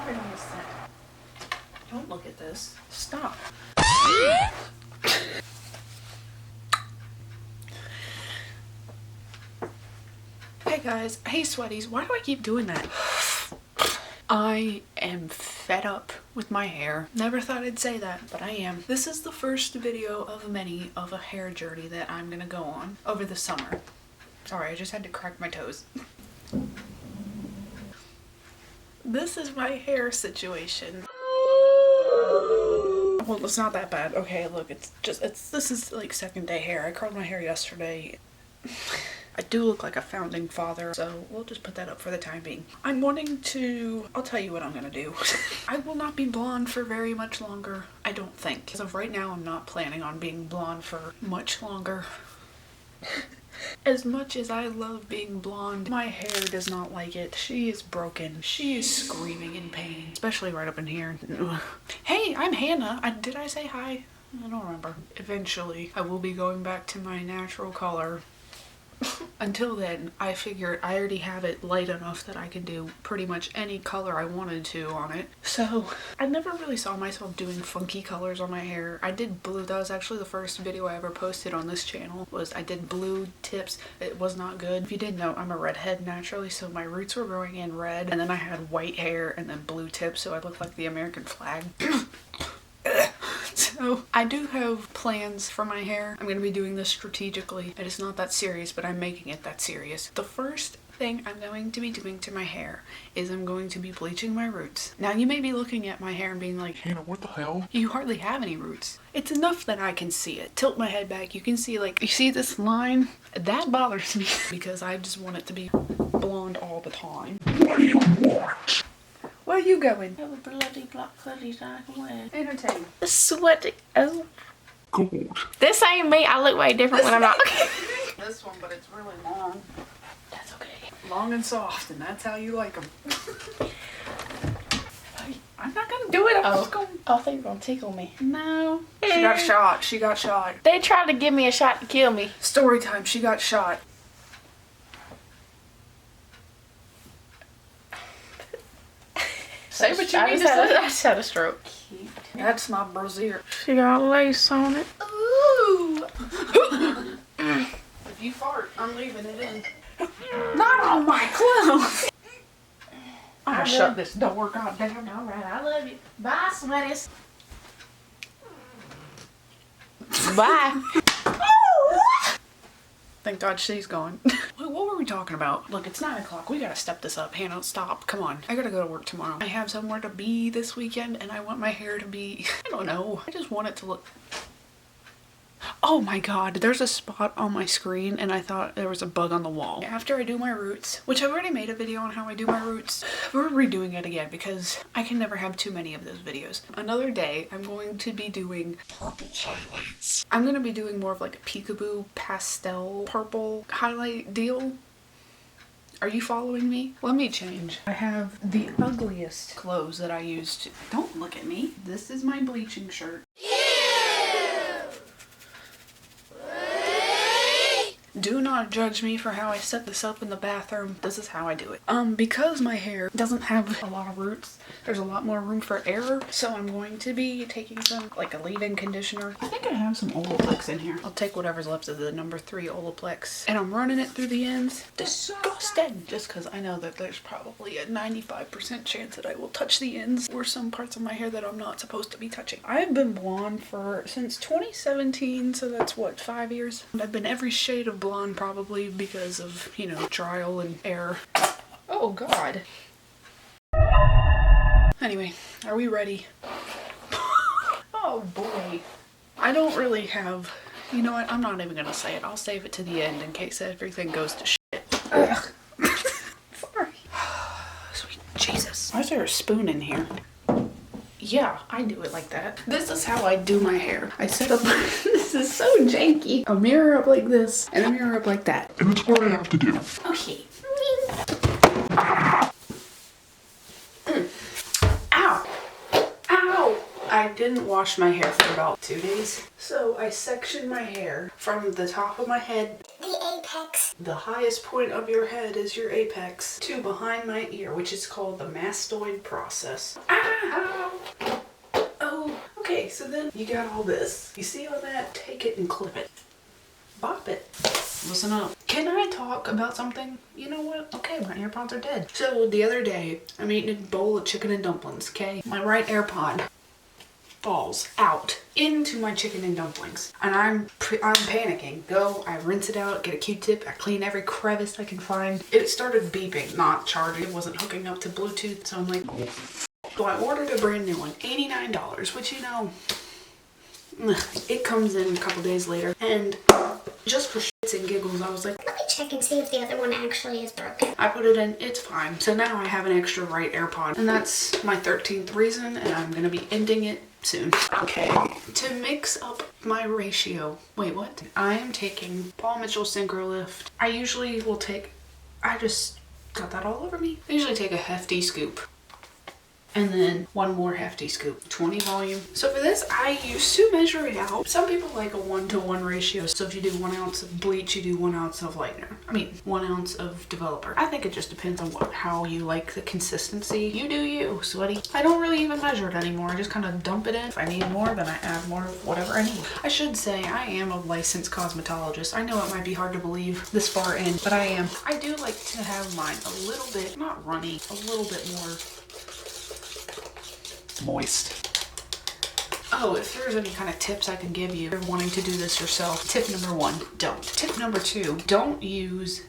right on the set. Don't look at this. Stop. Hey guys, hey sweaties, why do I keep doing that? I am fed up with my hair. Never thought I'd say that, but I am. This is the first video of many of a hair journey that I'm gonna go on over the summer. Sorry, I just had to crack my toes. This is my hair situation. Well, it's not that bad. Okay, look, this is like second day hair. I curled my hair yesterday. I do look like a founding father, so we'll just put that up for the time being. I'm wanting to, I'll tell you what I'm gonna do. I will not be blonde for very much longer, I don't think. As of right now, I'm not planning on being blonde for much longer. As much as I love being blonde, my hair does not like it. She is broken. She is screaming in pain, especially right up in here. Ugh. Hey, I'm Hannah. Did I say hi? I don't remember. Eventually, I will be going back to my natural color. Until then, I figured I already have it light enough that I can do pretty much any color I wanted to on it. So I never really saw myself doing funky colors on my hair. I did blue. That was actually the first video I ever posted on this channel, was I did blue tips. It was not good. If you didn't know, I'm a redhead naturally, so my roots were growing in red, and then I had white hair and then blue tips, so I looked like the American flag. So I do have plans for my hair. I'm going to be doing this strategically. It is not that serious, but I'm making it that serious. The first thing I'm going to be doing to my hair is I'm going to be bleaching my roots. Now you may be looking at my hair and being like, Hannah, what the hell? You hardly have any roots. It's enough that I can see it. Tilt my head back. You can see, like, you see this line? That bothers me because I just want it to be blonde all the time. What do you want? Where are you going? I have a bloody black hoodie that I can wear. Entertain. Sweaty. Oh. Gold. This ain't me. I look way different when I'm not. This one, but it's really long. That's okay. Long and soft, and that's how you like them. I'm not gonna do it. I'm just going. Oh, I think you're gonna tickle me. No. She got shot. She got shot. They tried to give me a shot to kill me. Story time. She got shot. Say what you need to say. I just had a stroke. Cute. That's my brassiere. She got lace on it. Ooh. If you fart, I'm leaving it in. Not on my clothes. I'm gonna shut this door. God damn. All right, I love you. Bye, sweaties. Bye. Thank God she's gone. What were we talking about? Look, it's 9 o'clock. We gotta step this up. Hannah, stop. Come on. I gotta go to work tomorrow. I have somewhere to be this weekend, and I want my hair to be, I don't know. I just want it to look... Oh my God, there's a spot on my screen and I thought there was a bug on the wall. After I do my roots, which I've already made a video on how I do my roots, we're redoing it again because I can never have too many of those videos. Another day, I'm going to be doing purple highlights. I'm going to be doing more of like a peekaboo pastel purple highlight deal. Are you following me? Let me change. I have the ugliest clothes that I used to... Don't look at me. This is my bleaching shirt. Do not judge me for how I set this up in the bathroom. This is how I do it. Because my hair doesn't have a lot of roots, there's a lot more room for error. So I'm going to be taking some, like a leave-in conditioner. I think I have some Olaplex in here. I'll take whatever's left of the number 3 Olaplex. And I'm running it through the ends. Disgusting! Just because I know that there's probably a 95% chance that I will touch the ends or some parts of my hair that I'm not supposed to be touching. I've been blonde since 2017, so that's what, 5 years? And I've been every shade of blonde probably because of, you know, trial and error. Oh God. Anyway, are we ready? Oh boy. I don't really have, you know what, I'm not even gonna say it. I'll save it to the end in case everything goes to shit. Ugh. Sorry. Sweet Jesus. Why is there a spoon in here? Yeah, I do it like that. This is how I do my hair. I set up, this is so janky. A mirror up like this and a mirror up like that. And that's what I have to do. Okay. Ow. Ow. I didn't wash my hair for about 2 days. So I sectioned my hair from the top of my head, the apex. The highest point of your head is your apex to behind my ear, which is called the mastoid process. Ow! Oh, okay, so then you got all this. You see all that? Take it and clip it. Bop it. Listen up. Can I talk about something? You know what? Okay, my AirPods are dead. So the other day, I'm eating a bowl of chicken and dumplings, okay? My right AirPod falls out into my chicken and dumplings. And I'm panicking. I rinse it out, get a Q-tip, I clean every crevice I can find. It started beeping, not charging. It wasn't hooking up to Bluetooth, so I'm like, so I ordered a brand new one, $89, which, you know, it comes in a couple days later. And just for shits and giggles, I was like, Let me check and see if the other one actually is broken. I put it in, it's fine. So now I have an extra right AirPod, and that's my 13th reason, and I'm gonna be ending it soon. Okay, to mix up my ratio. Wait, what? I am taking Paul Mitchell Synchro Lift. I usually will take, I just got that all over me. I usually take a hefty scoop. And then one more hefty scoop, 20 volume. So for this, I used to measure it out. Some people like a 1-to-1 ratio. So if you do 1 ounce of bleach, you do 1 ounce of lightener. 1 ounce of developer. I think it just depends on how you like the consistency. You do you, sweaty. I don't really even measure it anymore. I just kind of dump it in. If I need more, then I add more of whatever I need. I should say I am a licensed cosmetologist. I know it might be hard to believe this far in, but I am. I do like to have mine a little bit, not runny, a little bit more moist. Oh, if there's any kind of tips I can give you if you're wanting to do this yourself, tip number 1, don't. Tip number 2, don't use,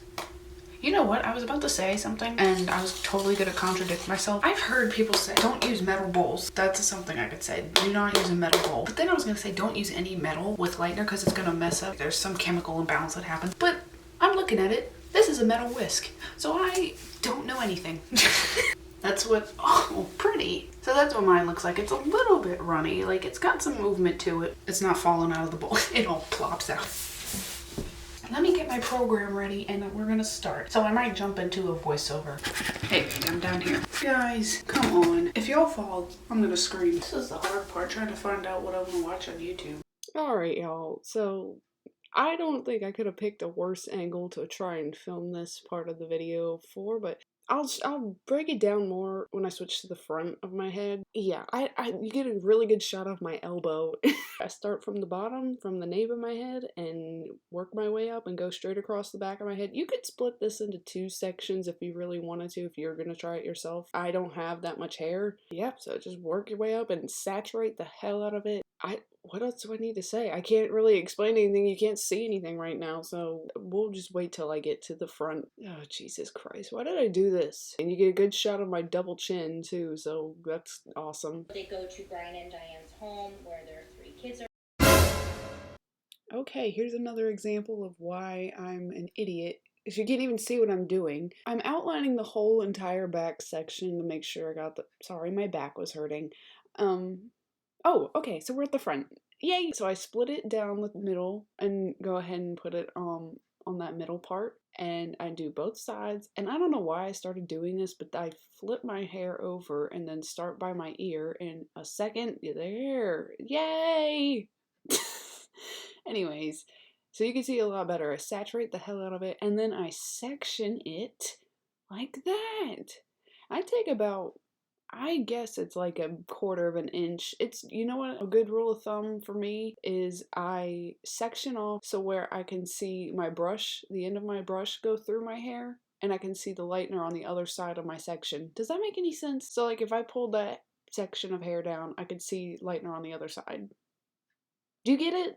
you know what, I was about to say something and I was totally gonna contradict myself. I've heard people say, don't use metal bowls. That's something I could say, do not use a metal bowl. But then I was gonna say, don't use any metal with lightener because it's gonna mess up. There's some chemical imbalance that happens. But I'm looking at it, this is a metal whisk. So I don't know anything. That's what, oh, pretty. So that's what mine looks like. It's a little bit runny, like it's got some movement to it. It's not falling out of the bowl, it all plops out. Let me get my program ready and we're gonna start. So I might jump into a voiceover. Hey, I'm down here. Guys, come on. If y'all fall, I'm gonna scream. This is the hard part, trying to find out what I wanna watch on YouTube. Alright, y'all. So I don't think I could have picked a worse angle to try and film this part of the video for, but I'll break it down more when I switch to the front of my head. Yeah, you get a really good shot of my elbow. I start from the bottom, from the nape of my head, and work my way up and go straight across the back of my head. You could split this into 2 sections if you really wanted to, if you're gonna try it yourself. I don't have that much hair. Yeah, so just work your way up and saturate the hell out of it. What else do I need to say? I can't really explain anything. You can't see anything right now, so we'll just wait till I get to the front. Oh, Jesus Christ. Why did I do this? And you get a good shot of my double chin, too, so that's awesome. They go to Brian and Diane's home where their 3 kids are. Okay, here's another example of why I'm an idiot. If you can't even see what I'm doing, I'm outlining the whole entire back section to make sure I got the... Sorry, my back was hurting. Oh, okay, so we're at the front. Yay! So I split it down the middle and go ahead and put it on that middle part. And I do both sides. And I don't know why I started doing this, but I flip my hair over and then start by my ear in a second. There! Yay! Anyways, so you can see a lot better. I saturate the hell out of it and then I section it like that. I take about... I guess it's like a 1/4 of an inch. It's, you know what, a good rule of thumb for me is I section off so where I can see my brush, the end of my brush go through my hair, and I can see the lightener on the other side of my section. Does that make any sense? So like if I pulled that section of hair down, I could see lightener on the other side. Do you get it?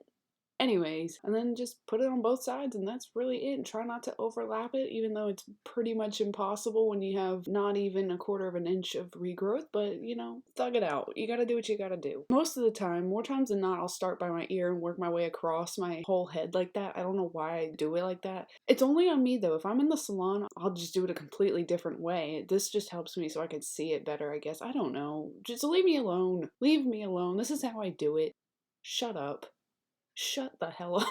Anyways, and then just put it on both sides and that's really it. And try not to overlap it, even though it's pretty much impossible when you have not even a 1/4 of an inch of regrowth, but you know, thug it out. You gotta do what you gotta do. Most of the time, more times than not, I'll start by my ear and work my way across my whole head like that. I don't know why I do it like that. It's only on me though. If I'm in the salon, I'll just do it a completely different way. This just helps me so I can see it better, I guess. I don't know. Just leave me alone. Leave me alone. This is how I do it. Shut up. Shut the hell up.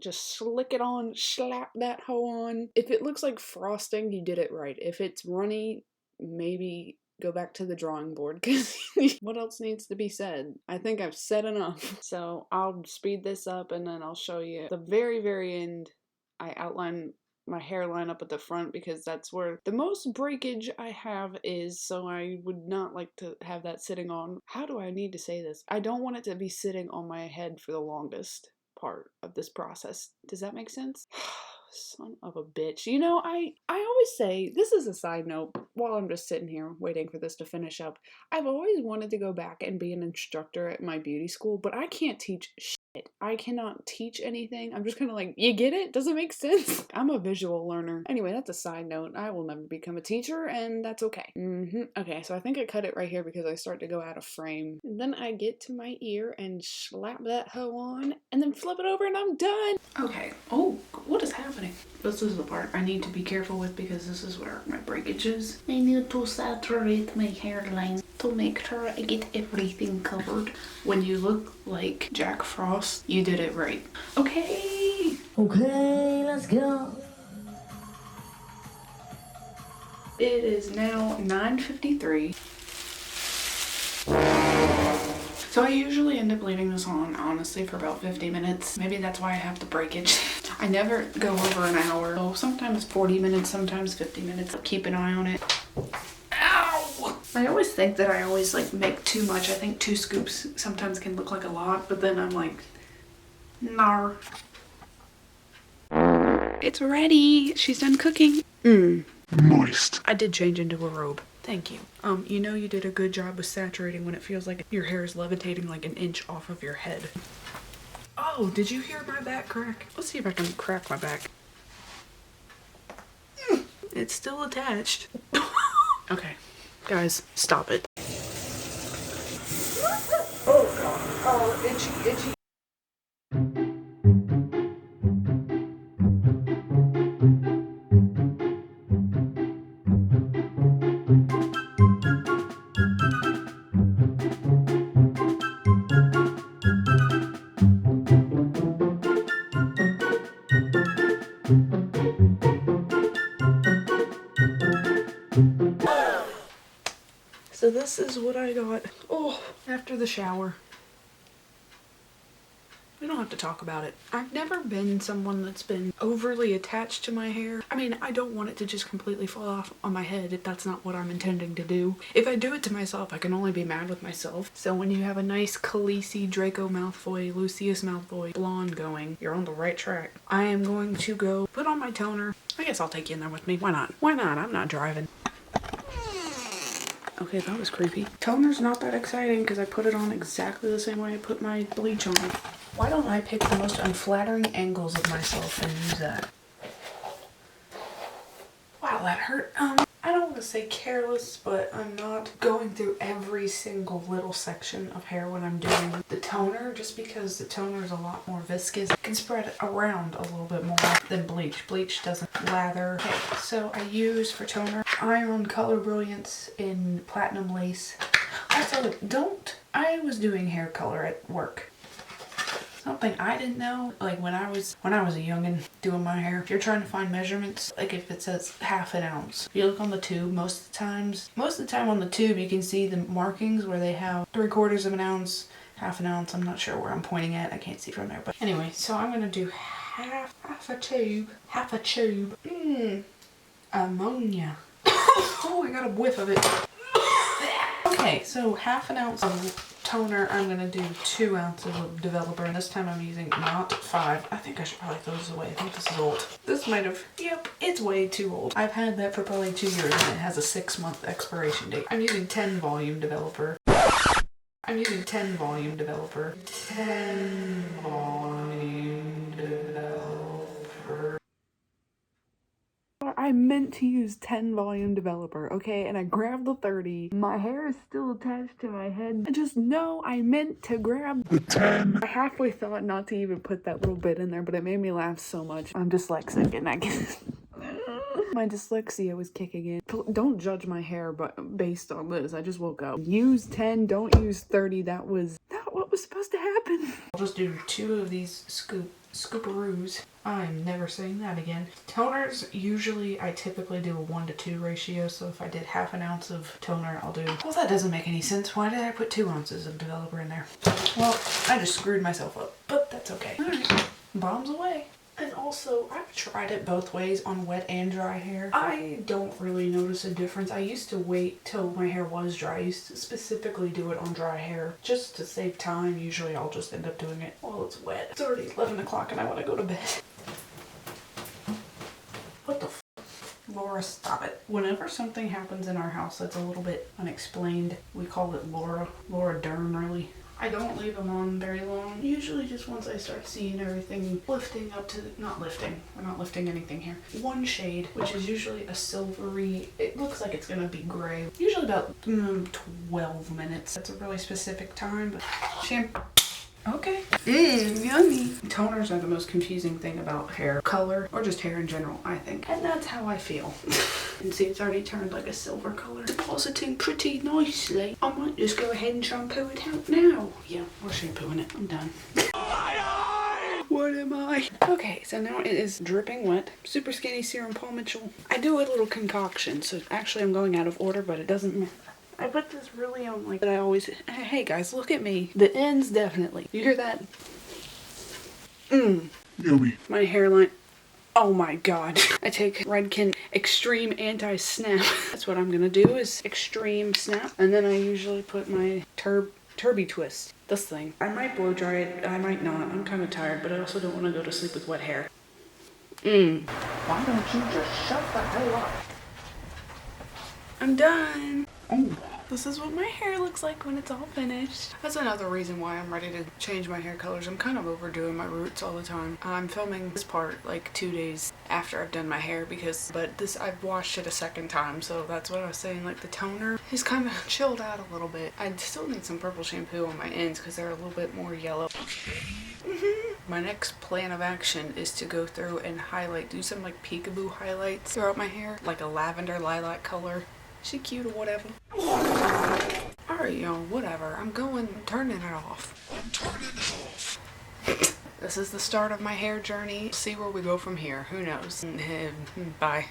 Just slick it on, slap that hoe on. If it looks like frosting, you did it right. If it's runny, maybe go back to the drawing board, because what else needs to be said? I think I've said enough. So I'll speed this up and then I'll show you the very, very end I outline my hairline up at the front because that's where the most breakage I have is, so I would not like to have that sitting on. How do I need to say this? I don't want it to be sitting on my head for the longest part of this process. Does that make sense? Son of a bitch. You know, I always say, this is a side note, while I'm just sitting here waiting for this to finish up, I've always wanted to go back and be an instructor at my beauty school, but I can't teach shit. I cannot teach anything. I'm just kind of like, you get it? Does it make sense? I'm a visual learner. Anyway, that's a side note. I will never become a teacher, and that's okay. Okay, so I think I cut it right here because I start to go out of frame. And then I get to my ear and slap that hoe on, and then flip it over and I'm done. Okay. Oh, what is happening? This is the part I need to be careful with because this is where my breakage is. I need to saturate my hairline to make sure I get everything covered. When you look like Jack Frost, you did it right. Okay. Okay, let's go. It is now 9:53. So I usually end up leaving this on, honestly, for about 50 minutes. Maybe that's why I have the breakage. I never go over an hour. Oh, sometimes 40 minutes, sometimes 50 minutes. Keep an eye on it. Ow! I always think that I always like make too much. I think 2 scoops sometimes can look like a lot, but then I'm like, nar. It's ready. She's done cooking. Moist. I did change into a robe. Thank you. You know you did a good job with saturating when it feels like your hair is levitating like an inch off of your head. Oh, did you hear my back crack? Let's see if I can crack my back. It's still attached. Okay, guys, stop it. Oh god. Oh, itchy, itchy. So this is what I got, after the shower. We don't have to talk about it. I've never been someone that's been overly attached to my hair. I mean, I don't want it to just completely fall off on my head if that's not what I'm intending to do. If I do it to myself, I can only be mad with myself. So when you have a nice Khaleesi, Draco Malfoy, Lucius Malfoy blonde going, you're on the right track. I am going to go put on my toner. I guess I'll take you in there with me. Why not? Why not? I'm not driving. Okay, that was creepy. Toner's not that exciting because I put it on exactly the same way I put my bleach on. Why don't I pick the most unflattering angles of myself and use that? Wow, that hurt. I don't want to say careless, but I'm not going through every single little section of hair when I'm doing the toner, just because the toner is a lot more viscous. It can spread around a little bit more than bleach. Bleach doesn't lather. Okay, so I use for toner Iron Color Brilliance in Platinum Lace. Also, I was doing hair color at work. Something I didn't know, like when I was a youngin' doing my hair, if you're trying to find measurements, like if it says half an ounce, if you look on the tube, most of the time on the tube you can see the markings where they have 3/4 of an ounce, half an ounce. I'm not sure where I'm pointing at, I can't see from there, but anyway, so I'm gonna do half a tube. Ammonia. Oh, I got a whiff of it. Okay, so half an ounce of toner. I'm gonna do 2 ounces of developer, and this time I'm using not 5. I think I should probably throw this away. I think this is old. This might have, yep, it's way too old. I've had that for probably 2 years and it has a 6-month expiration date. I'm using 10 volume developer. 10 volume developer. I meant to use 10 volume developer, okay? And I grabbed the 30. My hair is still attached to my head. Just know I meant to grab The 10. I halfway thought not to even put that little bit in there, but it made me laugh so much. I'm dyslexic and I get my dyslexia was kicking in. Don't judge my hair but based on this. I just woke up. Use 10, don't use 30. That was not what was supposed to happen. I'll just do 2 of these scooparoos. I'm never saying that again. Toners, usually I typically do a 1:2 ratio, so if I did half an ounce of toner, I'll do... Well, that doesn't make any sense. Why did I put 2 ounces of developer in there? Well, I just screwed myself up, but that's okay. Alright, bombs away. And also, I've tried it both ways on wet and dry hair. I don't really notice a difference. I used to wait till my hair was dry. I used to specifically do it on dry hair just to save time. Usually I'll just end up doing it while it's wet. It's already 11 o'clock and I want to go to bed. What the f? Laura, stop it. Whenever something happens in our house that's a little bit unexplained, we call it Laura Dern, really. I don't leave them on very long. Usually just once I start seeing everything lifting up to, not lifting, we're not lifting anything here. One shade, which is usually a silvery, it looks like it's gonna be gray. Usually about 12 minutes. That's a really specific time, but shampoo. Okay. Yummy. Toners are the most confusing thing about hair color, or just hair in general, I think. And that's how I feel. And see, it's already turned like a silver color. Depositing pretty nicely. I might just go ahead and shampoo it out now. Yeah, we're shampooing it. I'm done. What am I? Okay, so now it is dripping wet. Super Skinny Serum Paul Mitchell. I do a little concoction, so actually I'm going out of order, but it doesn't matter. I put this really on like that. I always, hey guys, look at me. The ends definitely. You hear that? Yummy. My hairline. Oh my god. I take Redken Extreme Anti-Snap. That's what I'm gonna do is Extreme Snap. And then I usually put my Turby Twist. This thing. I might blow dry it. I might not. I'm kind of tired, but I also don't want to go to sleep with wet hair. Why don't you just shut the hell up? I'm done. Oh. This is what my hair looks like when it's all finished. That's another reason why I'm ready to change my hair colors. I'm kind of overdoing my roots all the time. I'm filming this part like 2 days after I've done my hair but this I've washed it a second time, so that's what I was saying. Like the toner is kind of chilled out a little bit. I still need some purple shampoo on my ends because they're a little bit more yellow. My next plan of action is to go through and highlight, do some like peekaboo highlights throughout my hair, like a lavender lilac color. Is she cute or whatever? Alright, y'all, whatever. I'm turning it off. I'm turning it off. This is the start of my hair journey. See where we go from here. Who knows? Bye.